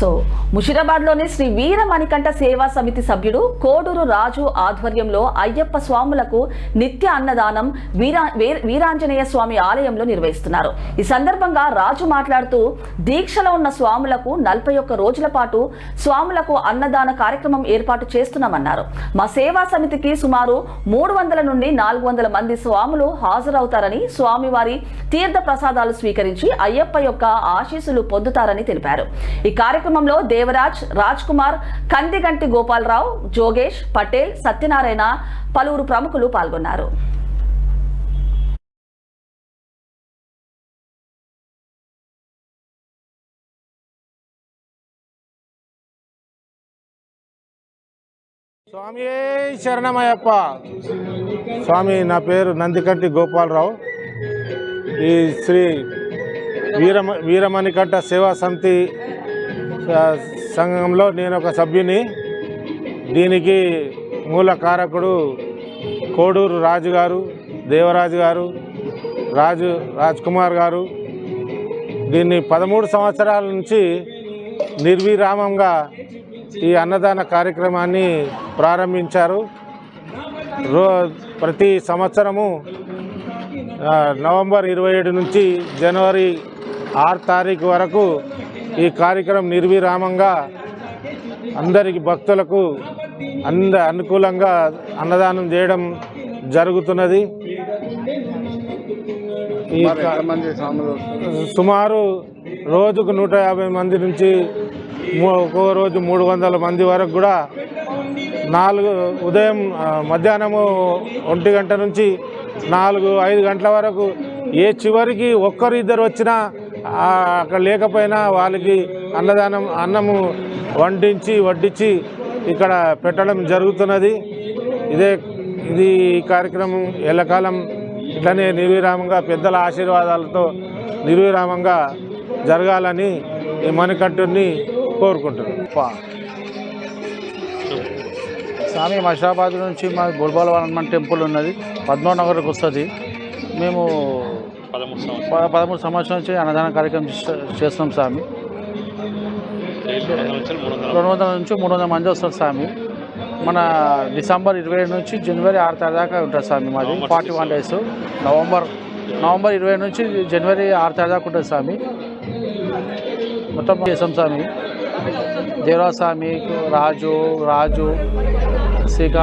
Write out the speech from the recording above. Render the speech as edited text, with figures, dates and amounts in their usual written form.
So ముషిరాబాద్లోని Shri వీర మణికంఠ సేవా సమితి సభ్యుడు కోడూరు రాజు ఆధ్వర్యంలో అయ్యప్ప స్వాములకు నిత్య అన్నదానం వీరాంజనేయ స్వామి ఆలయంలో నిర్వహిస్తున్నారు. ఈ సందర్భంగా రాజు మాట్లాడుతూ దీక్షలో ఉన్న స్వాములకు 41 రోజుల పాటు స్వాములకు అన్నదాన కార్యక్రమం ఏర్పాటు చేస్తున్నామన్నారు. మా సేవా సమితికి సుమారు 300 నుండి 400 మంది స్వాములు హాజరవుతారని, స్వామివారి తీర్థ ప్రసాదాలు స్వీకరించి అయ్యప్ప యొక్క ఆశీస్సులు పొందుతారని తెలిపారు. ఈ కార్యక్రమంలో దేవరాజ్, రాజ్ కుమార్, కందిగంటి గోపాలరావు, జోగేష్, పటేల్, సత్యనారాయణ, పలువురు ప్రముఖులు పాల్గొన్నారు. స్వామి శరణమయ్యప్ప. స్వామి, నా పేరు నందికంటి గోపాలరావు. ఈ శ్రీ వీరమణికంఠ సేవా సమితి సంఘంలో నేను ఒక సభ్యుని. దీనికి మూల కారకుడు కోడూరు రాజు గారు, దేవరాజు గారు, రాజ్ కుమార్ గారు. దీన్ని 13 సంవత్సరాల నుంచి నిర్విరామంగా ఈ అన్నదాన కార్యక్రమాన్ని ప్రారంభించారు. ప్రతి సంవత్సరము నవంబర్ 27 నుంచి జనవరి 6 తారీఖు వరకు ఈ కార్యక్రమం నిర్విరామంగా అందరికి భక్తులకు అనుకూలంగా అన్నదానం చేయడం జరుగుతున్నది. ఈ సుమారు రోజుకు 150 మంది నుంచి ఒక్కో రోజు 300 మంది వరకు కూడా ఉదయం మధ్యాహ్నము 1 గంట నుంచి 4-5 గంటల వరకు ఏ చివరికి ఒక్కరు ఇద్దరు వచ్చినా అక్కడ లేకపోయినా వాళ్ళకి అన్నము వడ్డించి ఇక్కడ పెట్టడం జరుగుతున్నది. ఇది కార్యక్రమం ఎల్లకాలం ఇట్లనే నిర్విరామంగా పెద్దల ఆశీర్వాదాలతో నిర్విరామంగా జరగాలని ఈ మణికంఠుడిని కోరుకుంటున్నాను. స్వామి, ముషిరాబాద్ నుంచి మా బుల్బాల హనుమాన్ టెంపుల్ ఉన్నది, 13 నగర్కి వస్తుంది. మేము 13 సంవత్సరాల నుంచి అన్నదాన కార్యక్రమం చేస్తున్నాం స్వామి. 200 నుంచి 300 మంది వస్తారు స్వామి. మన డిసెంబర్ 27 నుంచి జనవరి 6 తారీఖు దాకా ఉంటుంది స్వామి. మాది 41 డేస్. నవంబర్ 20 నుంచి జనవరి 6 తారీఖు దాకా ఉంటుంది స్వామి. మొత్తం చేస్తాం స్వామి. దేవరాజ్ స్వామి, రాజు శ్రీకాంత్